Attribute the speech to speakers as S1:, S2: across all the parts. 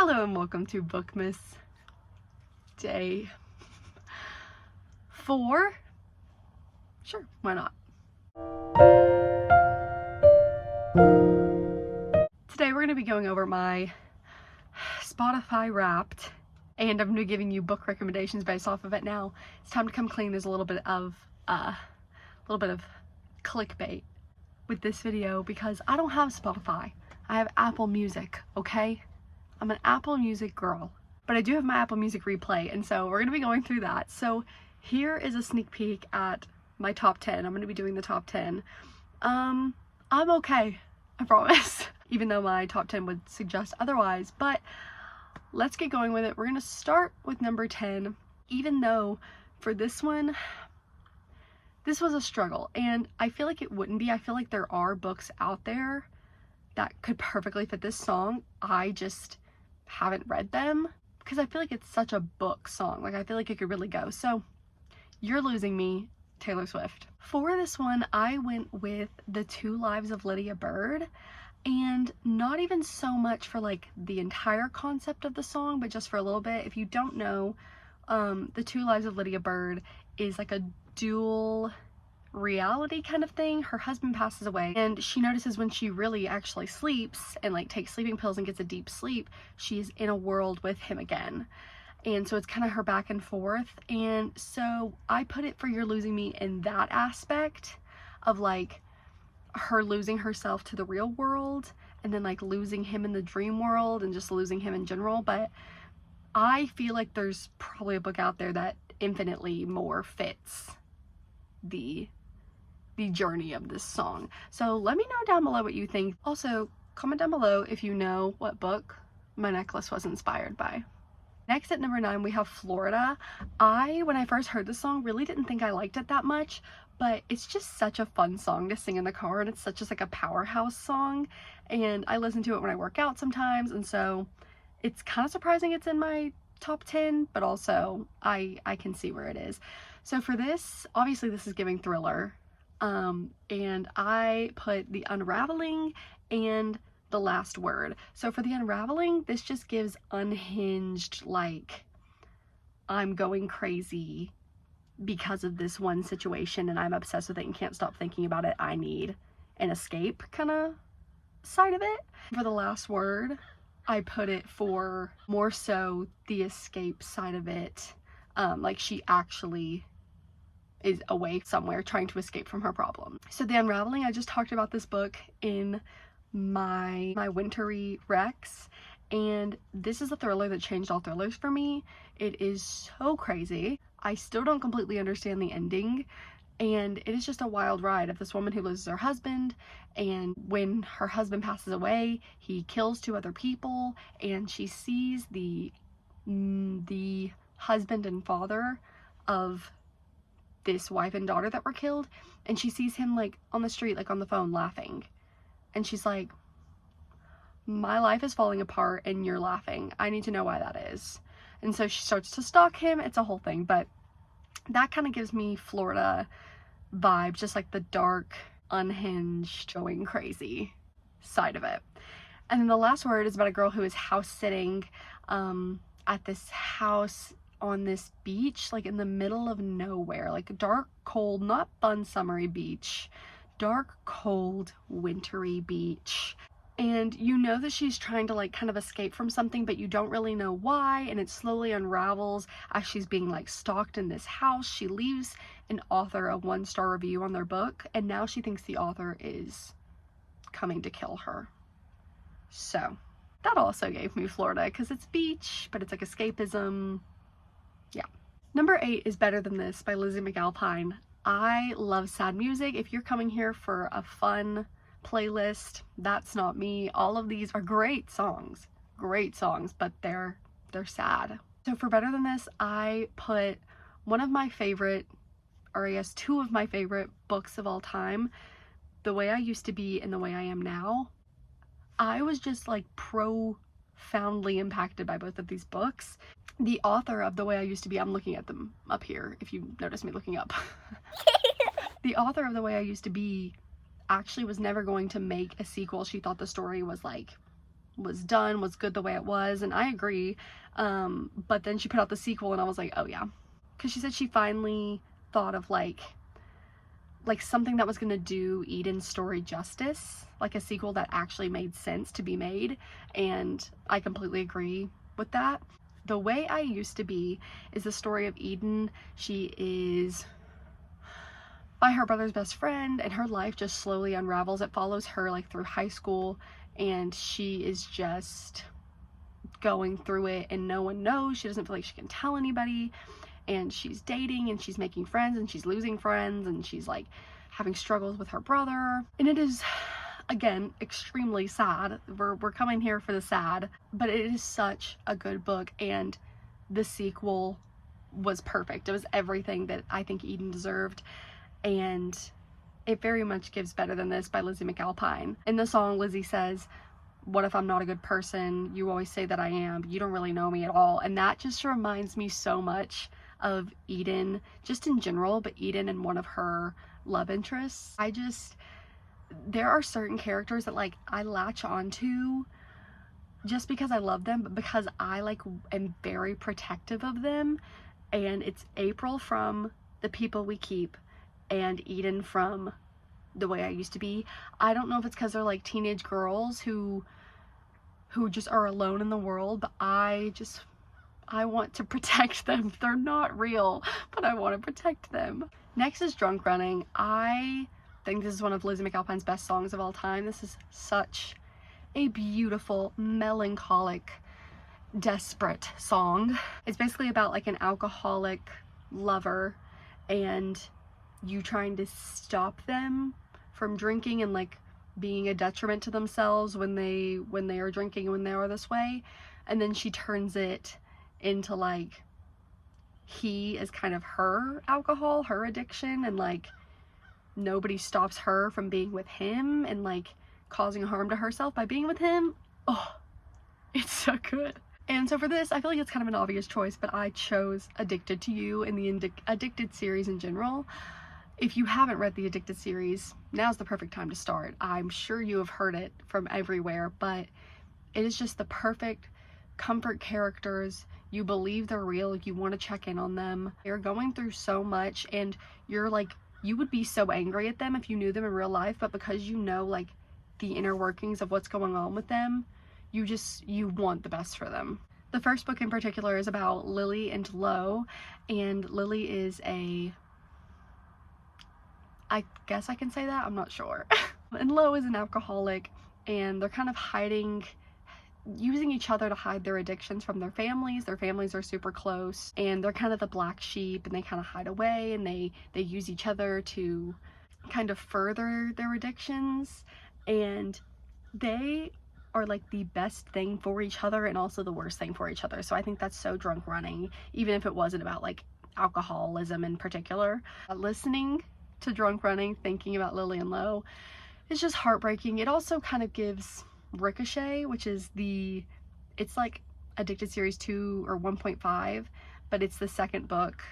S1: Hello and welcome to Bookmas Day 4. Sure, why not? Today we're going to be going over my Spotify Wrapped, and I'm going to be giving you book recommendations based off of it. Now it's time to come clean. There's a little bit of clickbait with this video because I don't have Spotify. I have Apple Music, okay? I'm an Apple Music girl, but I do have my Apple Music replay, and so we're going to be going through that. So here is a sneak peek at my top 10. I'm going to be doing the top 10. I'm okay, I promise, even though my top 10 would suggest otherwise, but let's get going with it. We're going to start with number 10, even though for this one, this was a struggle, and I feel like it wouldn't be. I feel like there are books out there that could perfectly fit this song. I just haven't read them because I feel like it's such a book song. Like, I feel like it could really go. So You're Losing Me, Taylor Swift. For this one, I went with The Two Lives of Lydia Bird, and not even so much for like the entire concept of the song, but just for a little bit. If you don't know, The Two Lives of Lydia Bird is like a dual reality kind of thing. Her husband passes away, and she notices when she really actually sleeps and like takes sleeping pills and gets a deep sleep, she's in a world with him again. And so it's kind of her back and forth. And so I put it for You're Losing Me in that aspect of like her losing herself to the real world and then like losing him in the dream world and just losing him in general. But I feel like there's probably a book out there that infinitely more fits the journey of this song. So let me know down below what you think. Also, comment down below if you know what book my necklace was inspired by. Next at number 9, we have Florida. When I first heard this song, really didn't think I liked it that much, but it's just such a fun song to sing in the car, and it's such just like a powerhouse song, and I listen to it when I work out sometimes, and so it's kind of surprising it's in my top 10, but also I can see where it is. So for this, obviously this is giving thriller, and I put The Unraveling and The Last Word. So for The Unraveling, this just gives unhinged, like, I'm going crazy because of this one situation and I'm obsessed with it and can't stop thinking about it. I need an escape kind of side of it. For The Last Word, I put it for more so the escape side of it. Like she actually is away somewhere trying to escape from her problem. So The Unraveling, I just talked about this book in my wintry Rex, and this is a thriller that changed all thrillers for me. It is so crazy. I still don't completely understand the ending, and it is just a wild ride of this woman who loses her husband, and when her husband passes away, he kills 2 other people, and she sees the husband and father of this wife and daughter that were killed, and she sees him like on the street, like on the phone, laughing, and she's like, my life is falling apart and you're laughing. I need to know why that is. And so she starts to stalk him. It's a whole thing, but that kind of gives me Florida vibes, just like the dark, unhinged, going crazy side of it. And then The Last Word is about a girl who is house sitting at this house on this beach, like in the middle of nowhere, like a dark, cold, not fun summery beach, dark, cold, wintry beach. And you know that she's trying to like kind of escape from something, but you don't really know why, and it slowly unravels as she's being like stalked in this house. She leaves an author a 1-star review on their book, and now she thinks the author is coming to kill her. So that also gave me Florida because it's beach, but it's like escapism. Yeah. Number 8 is Better Than This by Lizzy McAlpine. I love sad music. If you're coming here for a fun playlist, that's not me. All of these are great songs, but they're sad. So for Better Than This, I put one of my favorite, or I guess 2 of my favorite books of all time, The Way I Used to Be and The Way I Am Now. I was just like profoundly impacted by both of these books. The author of The Way I Used to Be, I'm looking at them up here if you notice me looking up. The author of The Way I Used to Be actually was never going to make a sequel. She thought the story was like was done, was good the way it was, and I agree. But then she put out the sequel and I was like, oh yeah. Because she said she finally thought of like something that was going to do Eden's story justice, like a sequel that actually made sense to be made, and I completely agree with that. The Way I Used to Be is the story of Eden. She is by her brother's best friend, and her life just slowly unravels. It follows her like through high school, and she is just going through it and no one knows. She doesn't feel like she can tell anybody, and she's dating and she's making friends and she's losing friends and she's like having struggles with her brother, and it is, again, extremely sad. We're coming here for the sad, but it is such a good book, and the sequel was perfect. It was everything that I think Eden deserved, and it very much gives Better Than This by Lizzy McAlpine. In the song, Lizzy says, what if I'm not a good person? You always say that I am. You don't really know me at all. And that just reminds me so much of Eden, just in general, but Eden and one of her love interests. There are certain characters that like I latch onto just because I love them, but because I like am very protective of them. And it's April from The People We Keep and Eden from The Way I Used to Be. I don't know if it's because they're like teenage girls who just are alone in the world, but I want to protect them. They're not real, but I want to protect them. Next is Drunk Running. I think this is one of Lizzy McAlpine's best songs of all time. This is such a beautiful, melancholic, desperate song. It's basically about like an alcoholic lover and you trying to stop them from drinking and like being a detriment to themselves when they are drinking and when they are this way. And then she turns it into like he is kind of her alcohol, her addiction, and like nobody stops her from being with him and like causing harm to herself by being with him. Oh, it's so good. And so for this, I feel like it's kind of an obvious choice, but I chose Addicted to You in the Addicted series in general. If you haven't read the Addicted series, now's the perfect time to start. I'm sure you have heard it from everywhere, but it is just the perfect comfort characters. You believe they're real, you want to check in on them. They're going through so much, and you're like, you would be so angry at them if you knew them in real life, but because you know like the inner workings of what's going on with them, you want the best for them. The first book in particular is about Lily and Lo, and Lily is I guess I can say that, I'm not sure. And Lo is an alcoholic, and they're kind of using each other to hide their addictions from their families. Their families are super close, and they're kind of the black sheep, and they kind of hide away, and they use each other to kind of further their addictions, and they are like the best thing for each other and also the worst thing for each other. So I think that's so Drunk Running, even if it wasn't about like alcoholism in particular. Listening to Drunk Running, thinking about Lily and Lo, is just heartbreaking. It also kind of gives Ricochet, which is it's like Addicted series 2 or 1.5, but it's the second book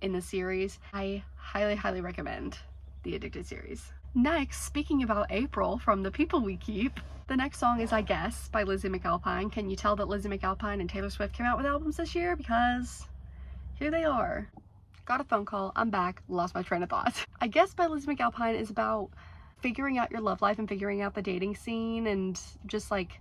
S1: in the series. I highly recommend the Addicted series. Next, speaking about April from The People We Keep, the next song is I Guess by Lizzy McAlpine. Can you tell that Lizzy McAlpine and Taylor Swift came out with albums this year? Because here they are. Got a phone call, I'm back, lost my train of thought. I Guess by Lizzy McAlpine is about figuring out your love life and figuring out the dating scene and just like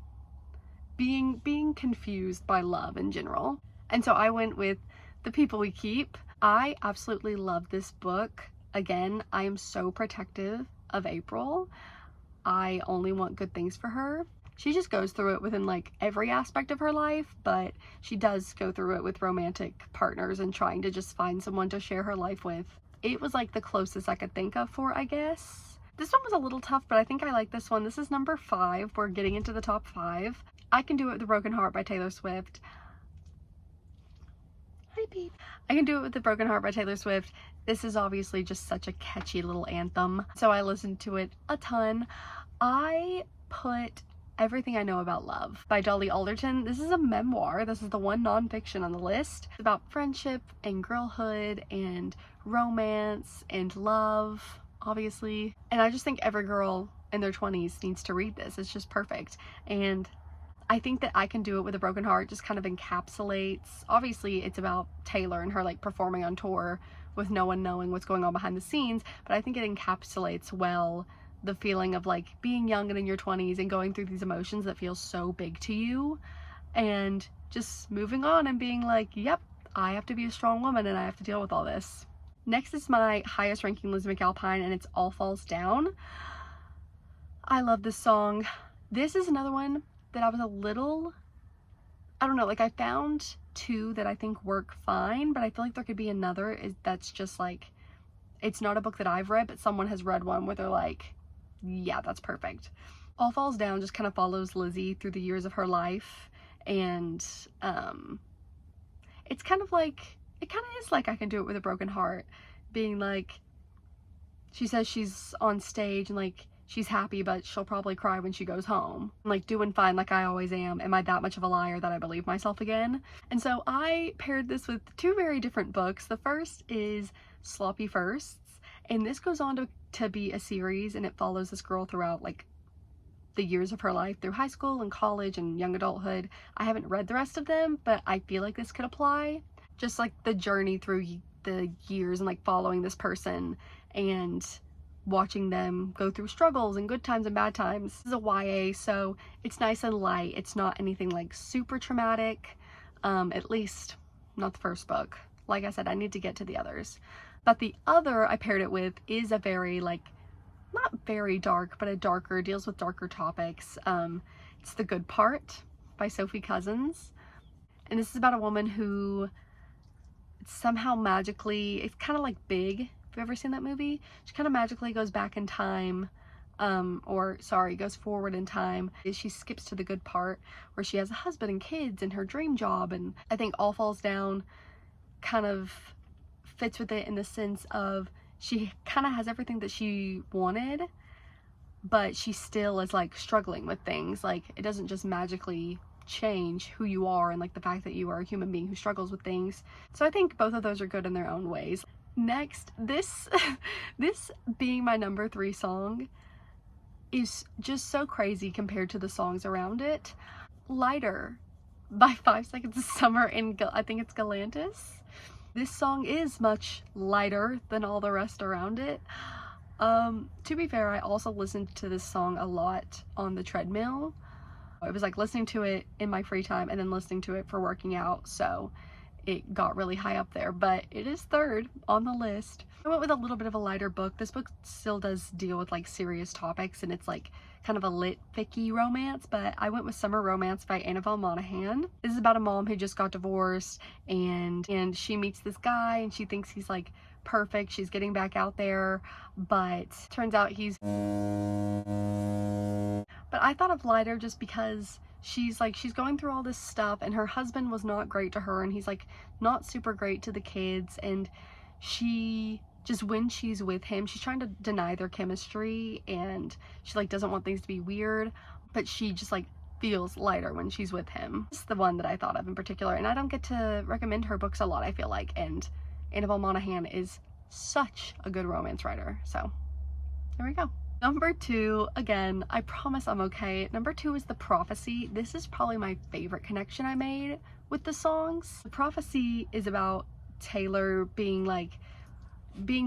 S1: being confused by love in general. And so I went with The People We Keep. I absolutely love this book. Again, I am so protective of April. I only want good things for her. She just goes through it within like every aspect of her life, but she does go through it with romantic partners and trying to just find someone to share her life with. It was like the closest I could think of for I Guess. This one was a little tough, but I think I like this one. This is number 5. We're getting into the top 5. I Can Do It With a Broken Heart by Taylor Swift. Hi, babe. I Can Do It With a Broken Heart by Taylor Swift. This is obviously just such a catchy little anthem, so I listened to it a ton. I put Everything I Know About Love by Dolly Alderton. This is a memoir. This is the one nonfiction on the list. It's about friendship and girlhood and romance and love, obviously. And I just think every girl in their 20s needs to read this. It's just perfect. And I think that I Can Do It With a Broken Heart just kind of encapsulates, obviously it's about Taylor and her like performing on tour with no one knowing what's going on behind the scenes, but I think it encapsulates well the feeling of like being young and in your 20s and going through these emotions that feel so big to you, and just moving on and being like, yep, I have to be a strong woman and I have to deal with all this. Next is my highest ranking Lizzy McAlpine, and it's All Falls Down. I love this song. This is another one that I was a little, I don't know, like I found two that I think work fine, but I feel like there could be another that's just like, it's not a book that I've read, but someone has read one where they're like, yeah, that's perfect. All Falls Down just kind of follows Lizzy through the years of her life, and it's kind of like, it kind of is like I Can Do It With a Broken Heart, being like, she says she's on stage and like she's happy, but she'll probably cry when she goes home. I'm like, doing fine like I always am. Am I that much of a liar that I believe myself again? And so I paired this with two very different books. The first is Sloppy Firsts, and this goes on to be a series, and it follows this girl throughout like the years of her life through high school and college and young adulthood. I haven't read the rest of them, but I feel like this could apply. Just like the journey through the years and like following this person and watching them go through struggles and good times and bad times. This is a YA, so it's nice and light. It's not anything like super traumatic, at least not the first book. Like I said, I need to get to the others. But the other I paired it with is a very like, not very dark, but a darker, deals with darker topics. It's The Good Part by Sophie Cousins. And this is about a woman who somehow magically, it's kind of like Big. Have you ever seen that movie? She kind of magically goes back in time, goes forward in time. She skips to the good part where she has a husband and kids and her dream job. And I think All Falls Down kind of fits with it in the sense of she kind of has everything that she wanted, but she still is like struggling with things. Like it doesn't just magically change who you are and like the fact that you are a human being who struggles with things. So I think both of those are good in their own ways. Next, this being my number 3 song is just so crazy compared to the songs around it. Lighter by 5 Seconds of Summer and I think it's Galantis. This song is much lighter than all the rest around it. To be fair, I also listened to this song a lot on the treadmill. It was like listening to it in my free time and then listening to it for working out, so it got really high up there, but it is 3rd on the list. I went with a little bit of a lighter book. This book still does deal with like serious topics, and it's like kind of a lit ficky romance, but I went with Summer Romance by Annabelle Monaghan. This is about a mom who just got divorced, and she meets this guy and she thinks he's like perfect. She's getting back out there, but turns out he's... But I thought of lighter just because she's going through all this stuff, and her husband was not great to her, and he's like not super great to the kids, and she just, when she's with him, she's trying to deny their chemistry, and she like doesn't want things to be weird, but she just like feels lighter when she's with him. This is the one that I thought of in particular, and I don't get to recommend her books a lot, I feel like, and Annabelle Monaghan is such a good romance writer, so there we go. Number 2, again, I promise I'm okay. Number 2 is The Prophecy. This is probably my favorite connection I made with the songs. The Prophecy is about Taylor being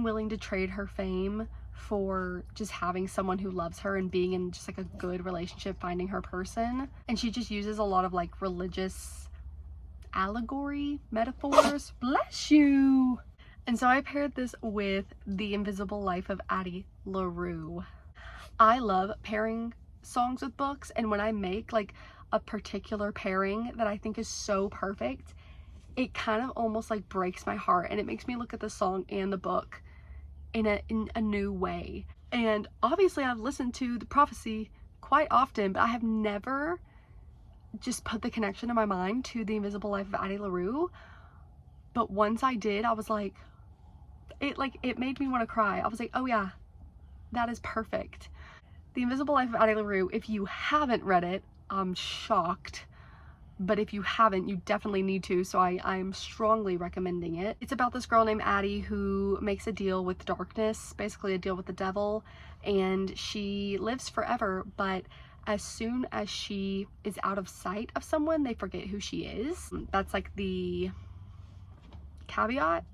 S1: willing to trade her fame for just having someone who loves her and being in just like a good relationship, finding her person. And she just uses a lot of like religious allegory, metaphors. Bless you! And so I paired this with The Invisible Life of Addie LaRue. I love pairing songs with books, and when I make like a particular pairing that I think is so perfect, it kind of almost like breaks my heart, and it makes me look at the song and the book in a new way. And obviously I've listened to The Prophecy quite often, but I have never just put the connection in my mind to The Invisible Life of Addie LaRue. But once I did, I was like, it made me want to cry. I was like, oh yeah, that is perfect. The Invisible Life of Addie LaRue, if you haven't read it, I'm shocked. But if you haven't, you definitely need to, so I'm strongly recommending it. It's about this girl named Addie who makes a deal with darkness, basically a deal with the devil, and she lives forever, but as soon as she is out of sight of someone, they forget who she is. That's like the caveat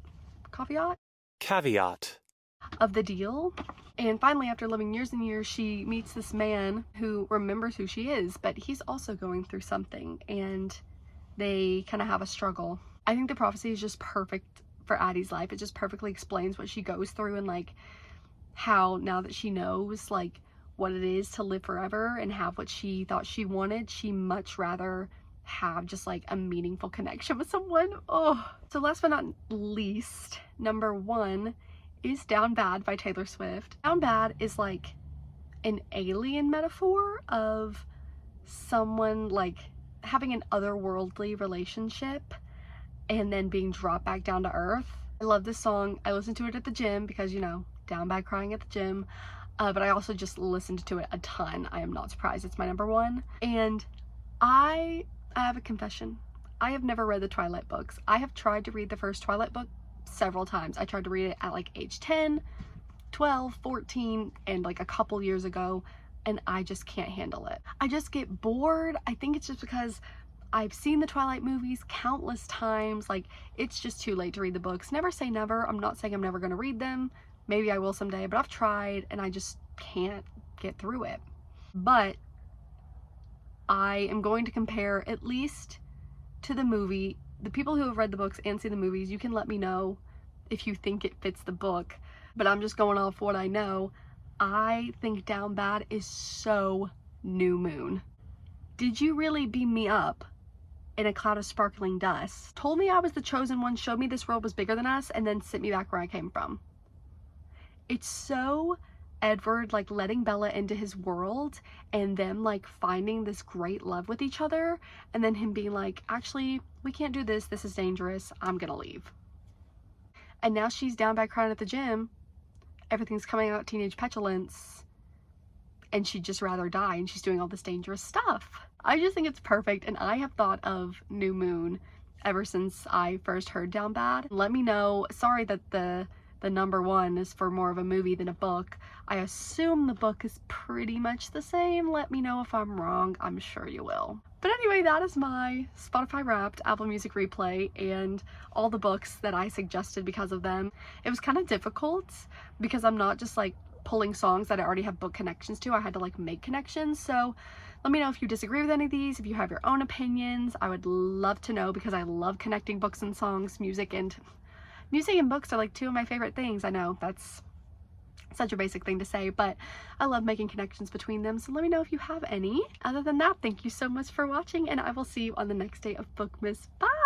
S1: of the deal. And finally, after living years and years, she meets this man who remembers who she is, but he's also going through something, and they kind of have a struggle. I think the prophecy is just perfect for Addie's life. It just perfectly explains what she goes through, and like how now that she knows like what it is to live forever and have what she thought she wanted, she much rather have just like a meaningful connection with someone. Oh, so last but not least, number 1 is Down Bad by Taylor Swift. Down Bad is like an alien metaphor of someone like having an otherworldly relationship and then being dropped back down to earth. I love this song. I listen to it at the gym because, you know, down bad crying at the gym. But I also just listened to it a ton. I am not surprised. It's my number 1. And I have a confession. I have never read the Twilight books. I have tried to read the first Twilight book several times. I tried to read it at like age 10, 12, 14, and like a couple years ago, and I just can't handle it. I just get bored. I think it's just because I've seen the Twilight movies countless times. Like, it's just too late to read the books. Never say never. I'm not saying I'm never going to read them. Maybe I will someday, but I've tried and I just can't get through it. But I am going to compare at least to the movie. The people who have read the books and seen the movies, you can let me know if you think it fits the book, but I'm just going off what I know. I think Down Bad is so New Moon. Did you really beam me up in a cloud of sparkling dust, told me I was the chosen one, showed me this world was bigger than us, and then sent me back where I came from? It's so Edward like letting Bella into his world and them like finding this great love with each other, and then him being like, actually, we can't do this, this is dangerous, I'm gonna leave. And now she's down bad crying at the gym, everything's coming out teenage petulance, and she'd just rather die, and she's doing all this dangerous stuff. I just think it's perfect, and I have thought of New Moon ever since I first heard Down Bad. Let me know. Sorry that the number 1 is for more of a movie than a book. I assume the book is pretty much the same. Let me know if I'm wrong. I'm sure you will. But anyway, that is my Spotify Wrapped Apple Music replay and all the books that I suggested because of them. It was kind of difficult because I'm not just like pulling songs that I already have book connections to. I had to like make connections. So let me know if you disagree with any of these, if you have your own opinions. I would love to know because I love connecting books and songs. Music and books are like 2 of my favorite things. I know that's such a basic thing to say, but I love making connections between them. So let me know if you have any. Other than that, thank you so much for watching, and I will see you on the next day of Bookmas. Bye!